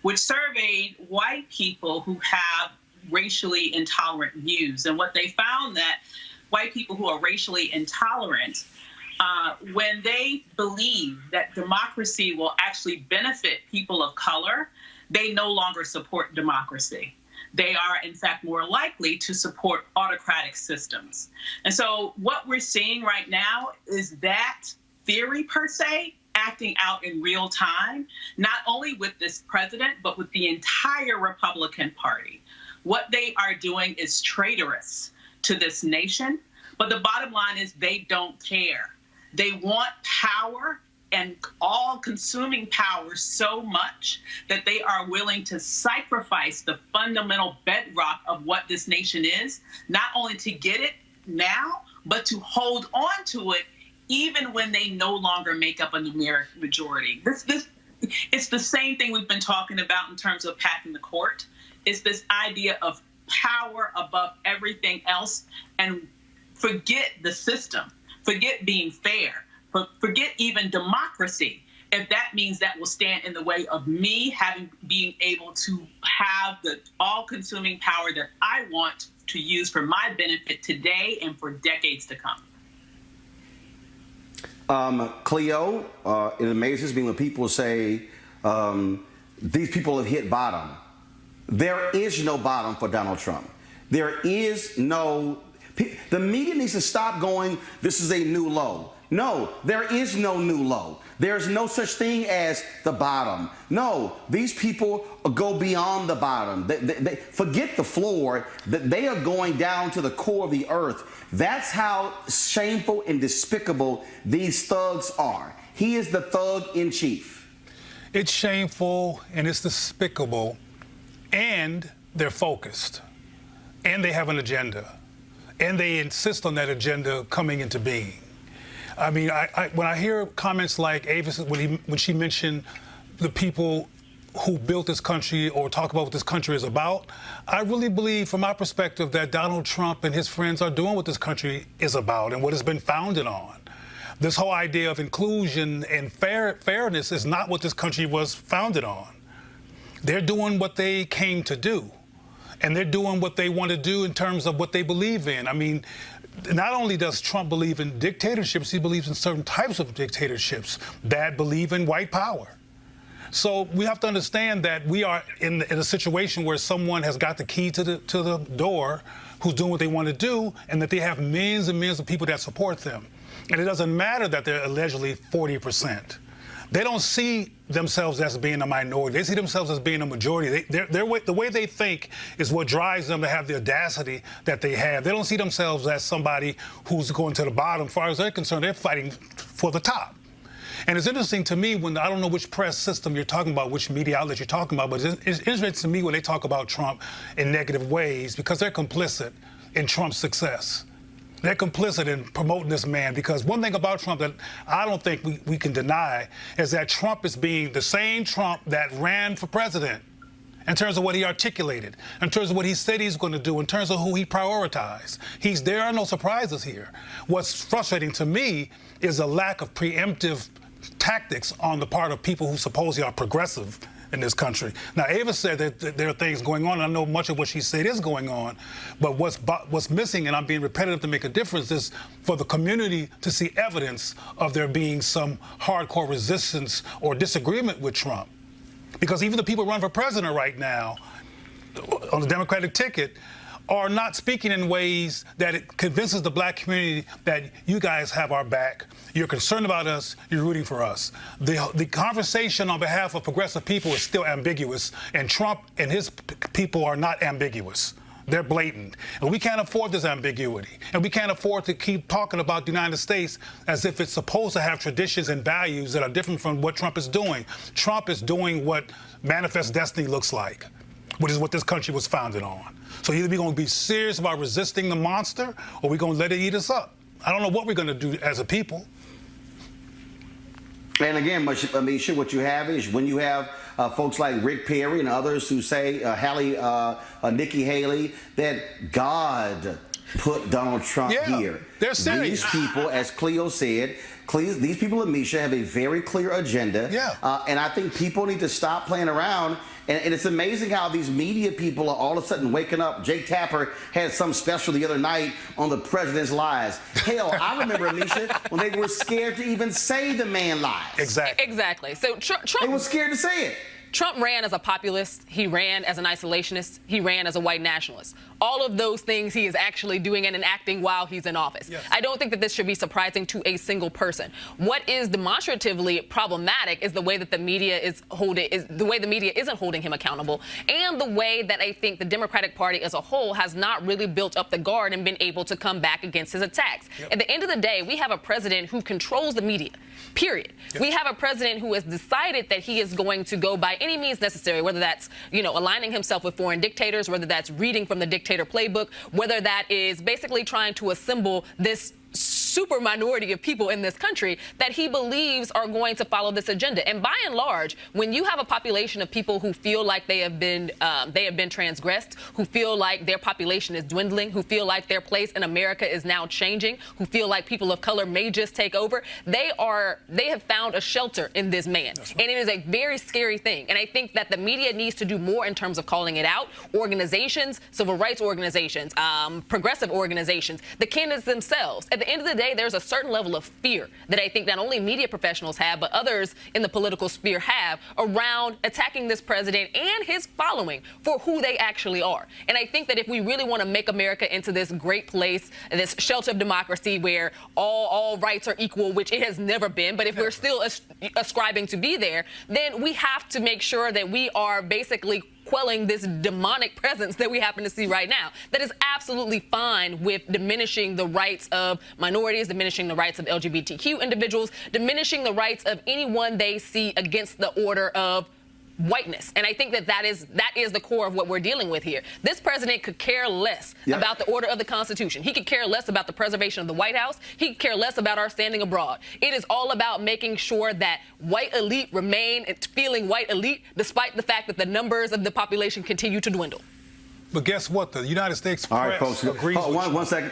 which surveyed white people who have racially intolerant views. And what they found that white people who are racially intolerant, when they believe that democracy will actually benefit people of color, they no longer support democracy. They are, in fact, more likely to support autocratic systems. And so what we're seeing right now is that theory, per se, acting out in real time, not only with this president, but with the entire Republican Party. What they are doing is traitorous to this nation. But the bottom line is they don't care. They want power and all-consuming power so much that they are willing to sacrifice the fundamental bedrock of what this nation is, not only to get it now, but to hold on to it even when they no longer make up a numeric majority. This it's the same thing we've been talking about in terms of packing the court. It's this idea of power above everything else, and forget the system, forget being fair, forget even democracy. If that means that will stand in the way of me being able to have the all-consuming power that I want to use for my benefit today and for decades to come. Cleo, it amazes me when people say these people have hit bottom. There is no bottom for Donald Trump. There is no... The media needs to stop going, this is a new low. No, there is no new low. There's no such thing as the bottom. No, these people go beyond the bottom. They forget the floor. They are going down to the core of the earth. That's how shameful and despicable these thugs are. He is the thug in chief. It's shameful and it's despicable, and they're focused, and they have an agenda, and they insist on that agenda coming into being. I mean, when I hear comments like Avis, when she mentioned the people who built this country or talk about what this country is about, I really believe, from my perspective, that Donald Trump and his friends are doing what this country is about and what it's been founded on. This whole idea of inclusion and fairness is not what this country was founded on. They're doing what they came to do, and they're doing what they want to do in terms of what they believe in. I mean, not only does Trump believe in dictatorships, he believes in certain types of dictatorships that believe in white power. So we have to understand that we are in a situation where someone has got the key to the door, who's doing what they want to do, and that they have millions and millions of people that support them. And it doesn't matter that they're allegedly 40%. They don't see themselves as being a minority. They see themselves as being a majority. The way they think is what drives them to have the audacity that they have. They don't see themselves as somebody who's going to the bottom. As far as they're concerned, they're fighting for the top. And it's interesting to me when, I don't know which press system you're talking about, which media outlet you're talking about, but it's interesting to me when they talk about Trump in negative ways, because they're complicit in Trump's success. They're complicit in promoting this man, because one thing about Trump that I don't think we can deny is that Trump is being the same Trump that ran for president in terms of what he articulated, in terms of what he said he's going to do, in terms of who he prioritized. There are no surprises here. What's frustrating to me is a lack of preemptive tactics on the part of people who supposedly are progressive in this country. Now, Ava said that there are things going on, and I know much of what she said is going on, but what's missing, and I'm being repetitive to make a difference, is for the community to see evidence of there being some hardcore resistance or disagreement with Trump. Because even the people running for president right now on the Democratic ticket are not speaking in ways that it convinces the black community that you guys have our back, you're concerned about us, you're rooting for us. The conversation on behalf of progressive people is still ambiguous, and Trump and his people are not ambiguous. They're blatant. And we can't afford this ambiguity. And we can't afford to keep talking about the United States as if it's supposed to have traditions and values that are different from what Trump is doing. Trump is doing what Manifest Destiny looks like, which is what this country was founded on. So either we're going to be serious about resisting the monster, or we're going to let it eat us up. I don't know what we're going to do as a people. And again, I mean, sure, what you have is when you have folks like Rick Perry and others who say, Nikki Haley, that God put Donald Trump here. They're serious. These people, as Cleo said, these people at Misha have a very clear agenda. And I think people need to stop playing around. And it's amazing how these media people are all of a sudden waking up. Jake Tapper had some special the other night on the president's lies. Hell, I remember, Misha, when they were scared to even say the man lies. Exactly. So Trump, they were scared to say it. Trump ran as a populist. He ran as an isolationist. He ran as a white nationalist. All of those things he is actually doing and enacting while he's in office. Yes. I don't think that this should be surprising to a single person. What is demonstratively problematic is the way that the media isn't holding him accountable, and the way that I think the Democratic Party as a whole has not really built up the guard and been able to come back against his attacks. At the end of the day, we have a president who controls the media, period. We have a president who has decided that he is going to go by any means necessary, whether that's, aligning himself with foreign dictators, whether that's reading from the dictator playbook, whether that is basically trying to assemble this super minority of people in this country that he believes are going to follow this agenda. And by and large, when you have a population of people who feel like they have been transgressed, who feel like their population is dwindling, who feel like their place in America is now changing, who feel like people of color may just take over, they have found a shelter in this man. And it is a very scary thing. And I think that the media needs to do more in terms of calling it out. Organizations, civil rights organizations, progressive organizations, the candidates themselves. At the end of the day, there's a certain level of fear that I think not only media professionals have, but others in the political sphere have around attacking this president and his following for who they actually are. And I think that if we really want to make America into this great place, this shelter of democracy where all rights are equal, which it has never been, but if we're still ascribing to be there, then we have to make sure that we are basically quelling this demonic presence that we happen to see right now. That is absolutely fine with diminishing the rights of minorities, diminishing the rights of LGBTQ individuals, diminishing the rights of anyone they see against the order of whiteness. And I think that is the core of what we're dealing with here. This president could care less about the order of the Constitution. He could care less about the preservation of the White House. He could care less about our standing abroad. It is all about making sure that white elite remain feeling white elite, despite the fact that the numbers of the population continue to dwindle. But guess what? The United States All right, press folks. agrees with one second.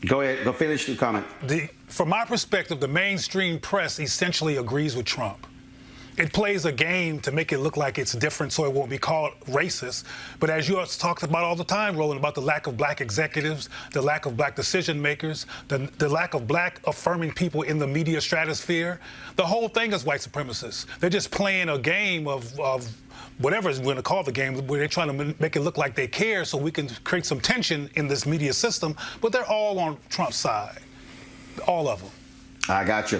Go ahead. Go finish your comment. From my perspective, the mainstream press essentially agrees with Trump. It plays a game to make it look like it's different so it won't be called racist. But as you talked about all the time, Roland, about the lack of black executives, the lack of black decision makers, the lack of black affirming people in the media stratosphere, the whole thing is white supremacists. They're just playing a game of whatever is going to call the game, where they're trying to make it look like they care so we can create some tension in this media system. But they're all on Trump's side, all of them. I got you.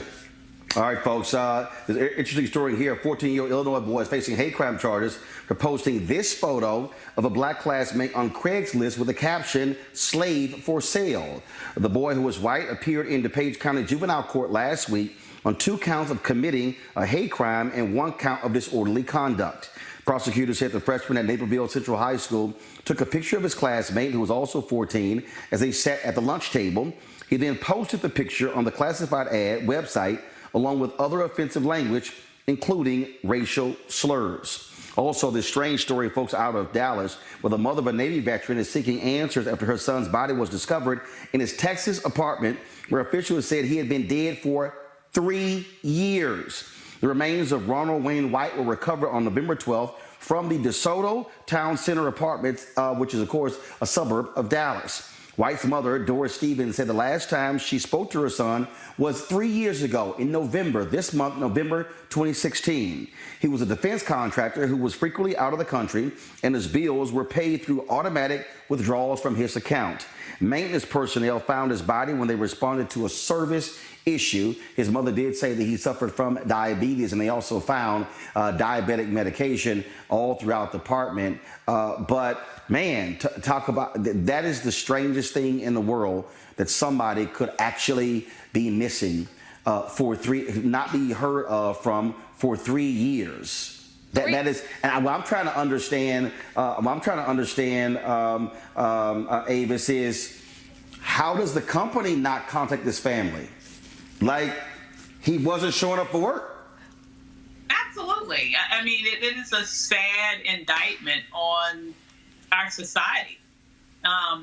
All right, folks. There's an interesting story here. A 14-year-old Illinois boy is facing hate crime charges for posting this photo of a black classmate on Craigslist with the caption, "Slave for sale." The boy, who was white, appeared in DuPage County Juvenile Court last week on 2 counts of committing a hate crime and 1 count of disorderly conduct. Prosecutors said the freshman at Naperville Central High School took a picture of his classmate, who was also 14, as they sat at the lunch table. He then posted the picture on the classified ad website, along with other offensive language, including racial slurs. Also, this strange story, folks, out of Dallas, where the mother of a Navy veteran is seeking answers after her son's body was discovered in his Texas apartment, where officials said he had been dead for 3 years. The remains of Ronald Wayne White were recovered on November 12th from the DeSoto Town Center Apartments, which is, of course, a suburb of Dallas. White's mother, Doris Stevens, said the last time she spoke to her son was 3 years ago in November, this month, November 2016. He was a defense contractor who was frequently out of the country, and his bills were paid through automatic withdrawals from his account. Maintenance personnel found his body when they responded to a service issue. His mother did say that he suffered from diabetes, and they also found diabetic medication all throughout the apartment. But man, talk about, that is the strangest thing in the world, that somebody could actually be missing not be heard of from for 3 years. That is, and what I'm trying to understand, Avis, is how does the company not contact this family? Like, he wasn't showing up for work. Absolutely. I mean, it is a sad indictment on our society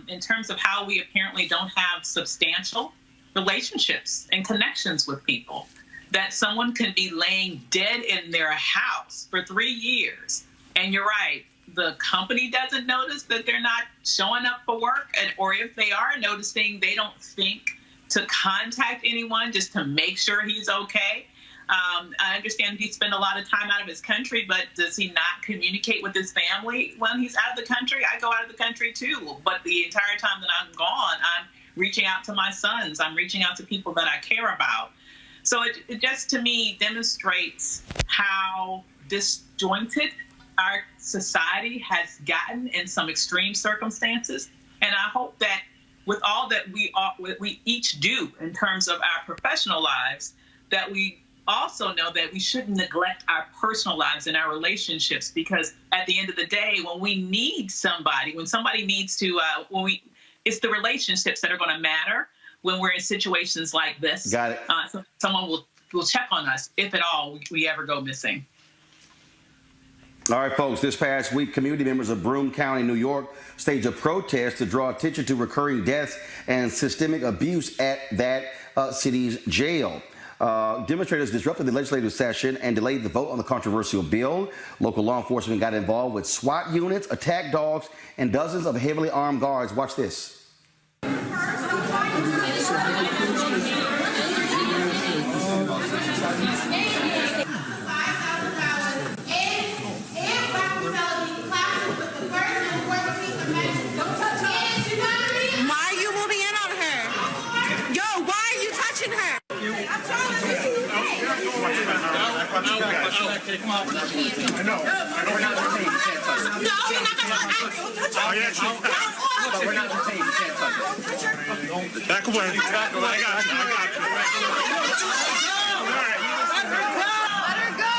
in terms of how we apparently don't have substantial relationships and connections with people. That someone can be laying dead in their house for 3 years. And you're right, the company doesn't notice that they're not showing up for work, or if they are noticing, they don't think to contact anyone just to make sure he's okay. I understand he spent a lot of time out of his country, but does he not communicate with his family when he's out of the country? I go out of the country too, but the entire time that I'm gone, I'm reaching out to my sons. I'm reaching out to people that I care about. So it just, to me, demonstrates how disjointed our society has gotten in some extreme circumstances. And I hope that with all that we each do in terms of our professional lives, that we also know that we shouldn't neglect our personal lives and our relationships, because at the end of the day, when we need somebody, when somebody needs to, when we it's the relationships that are going to matter when we're in situations like this. Got it. So someone will check on us, if at all we ever go missing. All right, folks, this past week, community members of Broome County, New York, staged a protest to draw attention to recurring deaths and systemic abuse at that city's jail. Demonstrators disrupted the legislative session and delayed the vote on the controversial bill. Local law enforcement got involved with SWAT units, attack dogs, and dozens of heavily armed guards. Watch this. Back away. I got you. Let her go.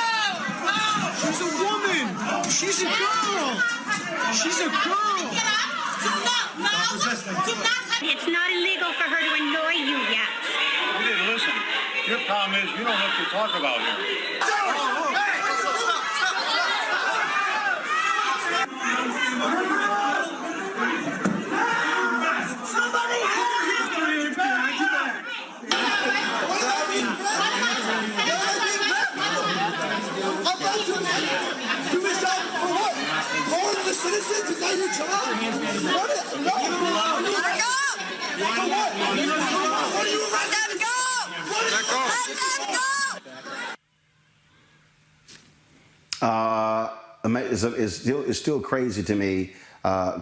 She's a woman. She's a girl. She's a girl. It's not illegal for her to annoy you yet. You didn't listen. Your problem is you don't know what you're talking about here. Citizens, is that your job? No. What are you arresting? Let go. It's still crazy to me,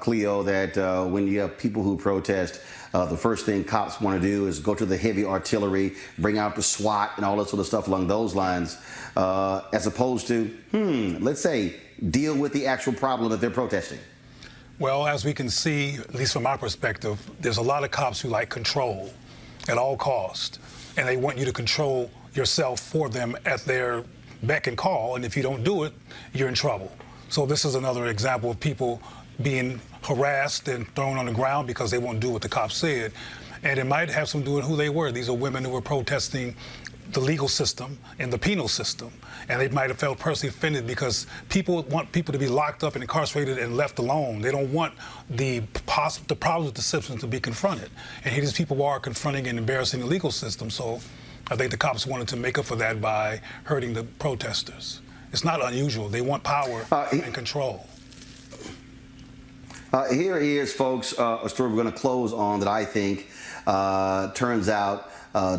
Cleo, that when you have people who protest, the first thing cops want to do is go to the heavy artillery, bring out the SWAT and all that sort of stuff along those lines, as opposed to, let's say, deal with the actual problem that they're protesting. Well, as we can see, at least from my perspective, there's a lot of cops who like control at all costs, and they want you to control yourself for them at their beck and call, and if you don't do it, you're in trouble. So this is another example of people being harassed and thrown on the ground because they won't do what the cops said. And it might have something to do with who they were. These are women who were protesting the legal system and the penal system. And they might have felt personally offended because people want people to be locked up and incarcerated and left alone. They don't want the problems with the system to be confronted. And here these people are confronting and embarrassing the legal system. So I think the cops wanted to make up for that by hurting the protesters. It's not unusual. They want power and control. Here is, folks, a story we're going to close on that I think turns out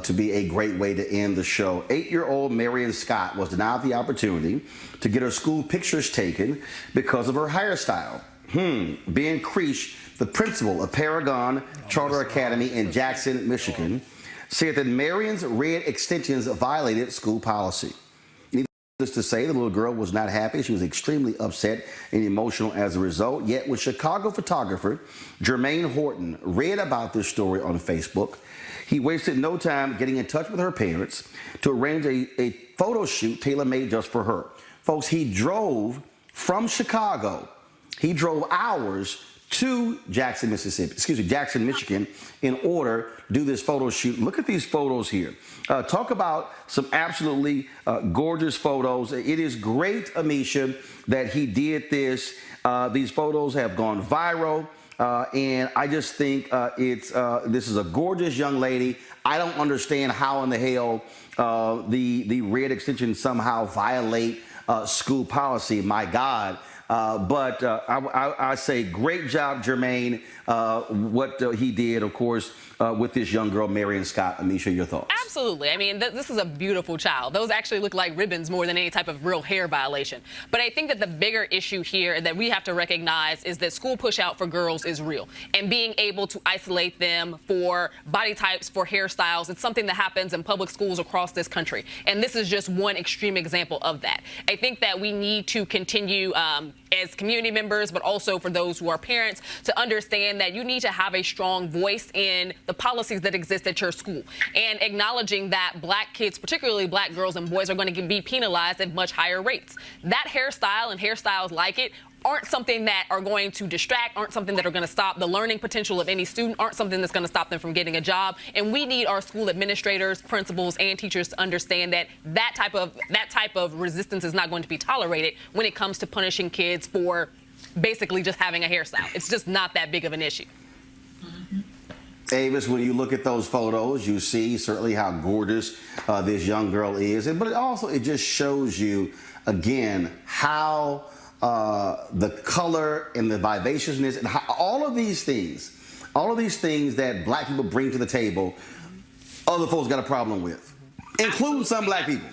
to be a great way to end the show. 8-year-old Marion Scott was denied the opportunity to get her school pictures taken because of her hairstyle. Ben Creech, the principal of Paragon Charter Academy in Jackson, Michigan, said that Marion's red extensions violated school policy. Needless to say, the little girl was not happy. She was extremely upset and emotional as a result. Yet when Chicago photographer Jermaine Horton read about this story on Facebook, he wasted no time getting in touch with her parents to arrange a photo shoot tailor-made just for her. Folks, he drove from Chicago. He drove hours to Jackson, Michigan, in order to do this photo shoot. Look at these photos here. Talk about some absolutely gorgeous photos. It is great, Amisha, that he did this. These photos have gone viral. And I just think this is a gorgeous young lady. I don't understand how in the hell the red extensions somehow violate school policy. My God. But I say great job, Jermaine, what he did, of course, with this young girl, Marion Scott. Amisha, your thoughts? Absolutely. I mean, this is a beautiful child. Those actually look like ribbons more than any type of real hair violation. But I think that the bigger issue here that we have to recognize is that school push out for girls is real. And being able to isolate them for body types, for hairstyles, it's something that happens in public schools across this country. And this is just one extreme example of that. I think that we need to continue as community members, but also for those who are parents, to understand that you need to have a strong voice in the policies that exist at your school, and acknowledging that black kids, particularly black girls and boys, are going to be penalized at much higher rates. That hairstyle and hairstyles like it aren't something that are going to distract, aren't something that are going to stop the learning potential of any student, aren't something that's going to stop them from getting a job. And we need our school administrators, principals, and teachers to understand that that type of resistance is not going to be tolerated when it comes to punishing kids for basically just having a hairstyle. It's just not that big of an issue. Avis, when you look at those photos, you see certainly how gorgeous this young girl is, but it just shows you again how the color and the vivaciousness and how all of these things that black people bring to the table, other folks got a problem with, including some black people.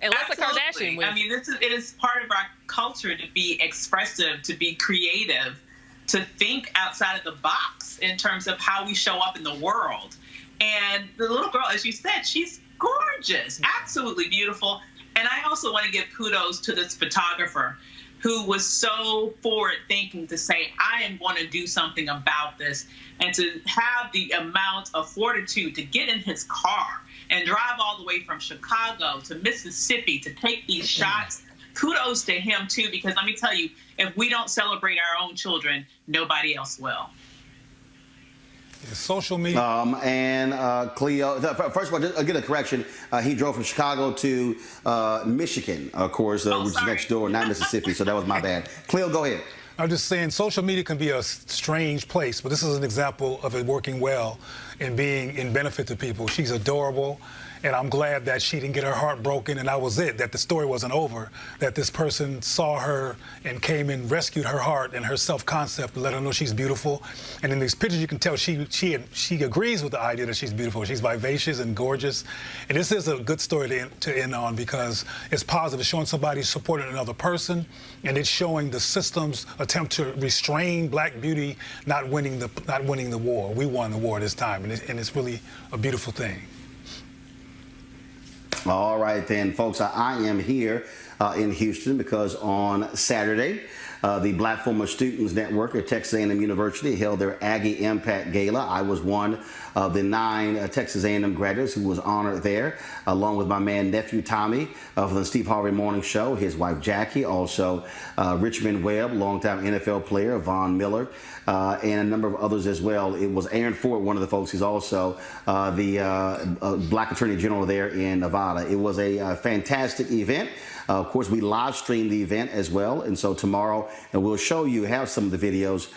Unless a Kardashian wins. I mean, it is part of our culture to be expressive, to be creative, to think outside of the box in terms of how we show up in the world. And the little girl, as you said, she's gorgeous, absolutely beautiful. And I also want to give kudos to this photographer who was so forward thinking to say, I am going to do something about this, and to have the amount of fortitude to get in his car and drive all the way from Chicago to Mississippi to take these shots. Kudos to him, too, because let me tell you, if we don't celebrate our own children, nobody else will. Social media. Cleo, first of all, just get a correction. He drove from Chicago to Michigan, of course, which is next door, not Mississippi, so that was my bad. Cleo, go ahead. I'm just saying social media can be a strange place, but this is an example of it working well and being in benefit to people. She's adorable, and I'm glad that she didn't get her heart broken, and that was it, that the story wasn't over, that this person saw her and came and rescued her heart and her self-concept and let her know she's beautiful. And in these pictures, you can tell she agrees with the idea that she's beautiful. She's vivacious and gorgeous. And this is a good story to end on because it's positive. It's showing somebody supporting another person, and it's showing the system's attempt to restrain black beauty not winning the war. We won the war this time, and it's really a beautiful thing. All right, then, folks, I am here in Houston because on Saturday, the Black Former Students Network at Texas A&M University held their Aggie Impact Gala. I was one of the 9 Texas A&M graduates who was honored there, along with my nephew Tommy from the Steve Harvey Morning Show, his wife Jackie, also Richmond Webb, longtime NFL player, Von Miller, and a number of others as well. It was Aaron Ford, one of the folks. He's also the Black Attorney General there in Nevada. It was a fantastic event. Of course, we live streamed the event as well, and so tomorrow we'll have some of the videos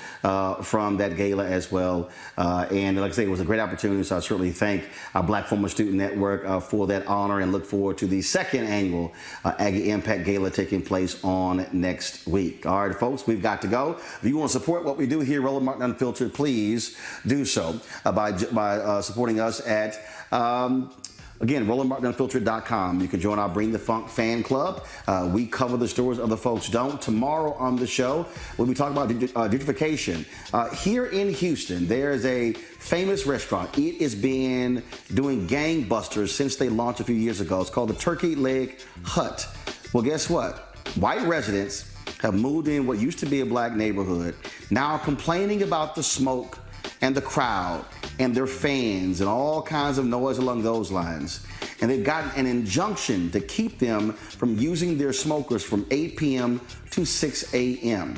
from that gala as well. And like I say, it was a great opportunity, so I certainly thank our Black Former Student Network for that honor and look forward to the 2nd annual Aggie Impact Gala taking place on next week. All right, folks, we've got to go. If you want to support what we do here, Roland Martin Unfiltered, please do so by supporting us at again, RolandMartinUnfiltered.com. You can join our Bring the Funk fan club. We cover the stories other folks don't. Tomorrow on the show, we'll be talking about gentrification. Here in Houston, there's a famous restaurant. It has been doing gangbusters since they launched a few years ago. It's called the Turkey Leg Hut. Well, guess what? White residents have moved in what used to be a black neighborhood, now complaining about the smoke and the crowd and their fans and all kinds of noise along those lines. And they've gotten an injunction to keep them from using their smokers from 8 p.m. to 6 a.m.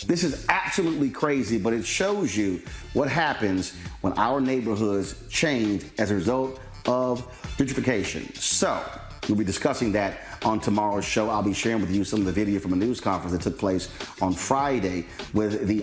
This is absolutely crazy, but it shows you what happens when our neighborhoods change as a result of gentrification. So we'll be discussing that on tomorrow's show. I'll be sharing with you some of the video from a news conference that took place on Friday with the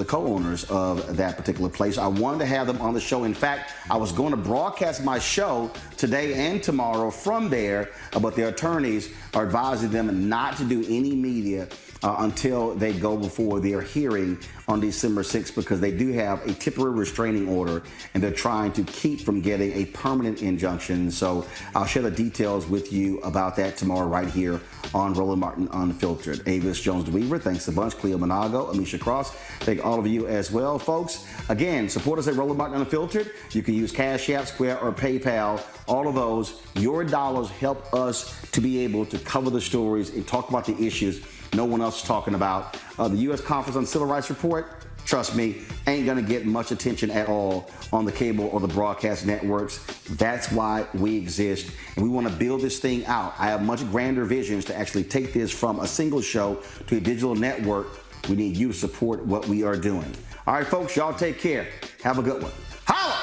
co-owners of that particular place. I wanted to have them on the show. In fact, I was going to broadcast my show today and tomorrow from there, but their attorneys are advising them not to do any media until they go before their hearing on December 6th, because they do have a temporary restraining order and they're trying to keep from getting a permanent injunction. So I'll share the details with you about that tomorrow right here on Roland Martin Unfiltered. Avis Jones-DeWeaver, thanks a bunch. Cleo Monago, Amisha Cross, thank all of you as well, folks. Again, support us at Roland Martin Unfiltered. You can use Cash App, Square, or PayPal. All of those, your dollars help us to be able to cover the stories and talk about the issues no one else is talking about. The U.S. Conference on Civil Rights Report, trust me, ain't gonna get much attention at all on the cable or the broadcast networks. That's why we exist, and we want to build this thing out. I have much grander visions to actually take this from a single show to a digital network. We need you to support what we are doing. All right, folks, y'all take care. Have a good one. Holla!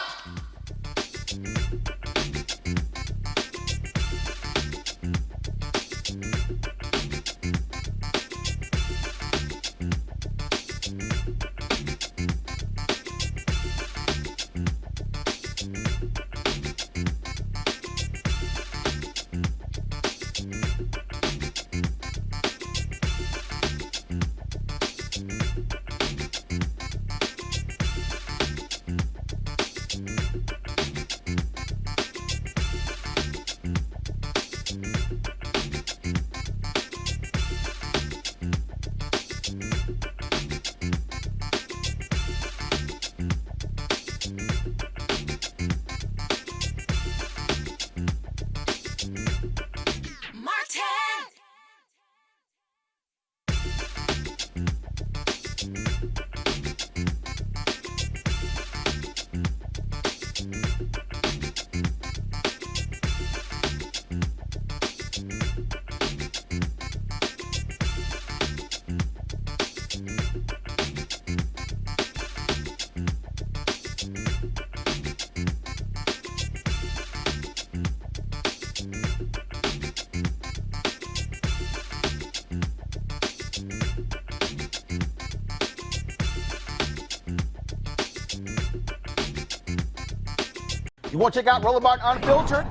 You want to check out Roland Martin Unfiltered?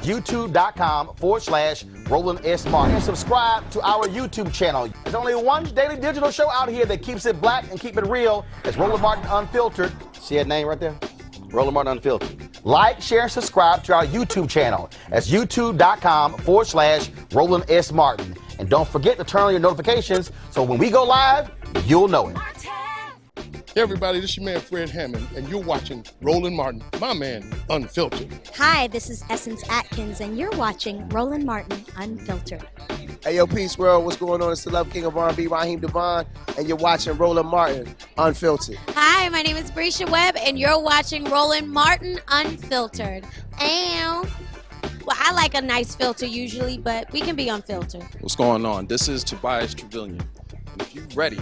YouTube.com/Roland S. Martin. And subscribe to our YouTube channel. There's only one daily digital show out here that keeps it black and keep it real. It's Roland Martin Unfiltered. See that name right there? Roland Martin Unfiltered. Like, share, and subscribe to our YouTube channel. That's YouTube.com/Roland S. Martin. And don't forget to turn on your notifications so when we go live, you'll know it. Hey everybody, this is your man Fred Hammond, and you're watching Roland Martin, my man, Unfiltered. Hi, this is Essence Atkins, and you're watching Roland Martin Unfiltered. Hey, yo, Peace World, what's going on? It's the Love King of R&B, Raheem Devon, and you're watching Roland Martin Unfiltered. Hi, my name is Brescia Webb, and you're watching Roland Martin Unfiltered. Ow. Well, I like a nice filter usually, but we can be unfiltered. What's going on? This is Tobias Trevelyan, and if you're ready,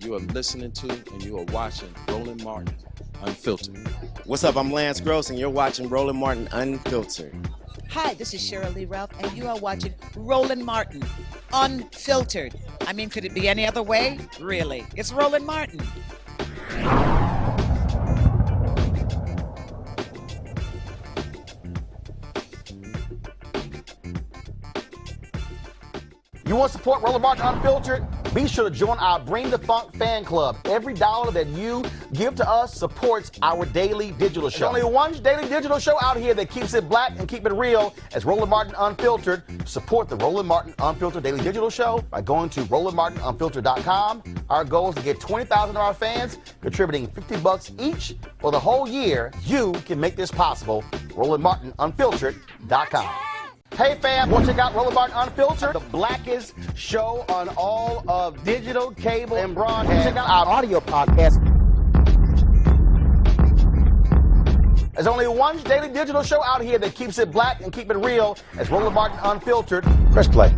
you are listening to and you are watching Roland Martin Unfiltered. What's up? I'm Lance Gross, and you're watching Roland Martin Unfiltered. Hi, this is Cheryl Lee Ralph, and you are watching Roland Martin Unfiltered. I mean, could it be any other way? Really? It's Roland Martin. You want to support Roland Martin Unfiltered? Be sure to join our Bring the Funk fan club. Every dollar that you give to us supports our daily digital show. There's only one daily digital show out here that keeps it black and keep it real. As Roland Martin Unfiltered. Support the Roland Martin Unfiltered daily digital show by going to RolandMartinUnfiltered.com. Our goal is to get 20,000 of our fans contributing $50 each for the whole year. You can make this possible. RolandMartinUnfiltered.com. Hey fam, want to check out Roland Martin Unfiltered, the blackest show on all of digital, cable, and broadcast. Check out our audio podcast. There's only one daily digital show out here that keeps it black and keep it real. It's Roland Martin Unfiltered. Press play.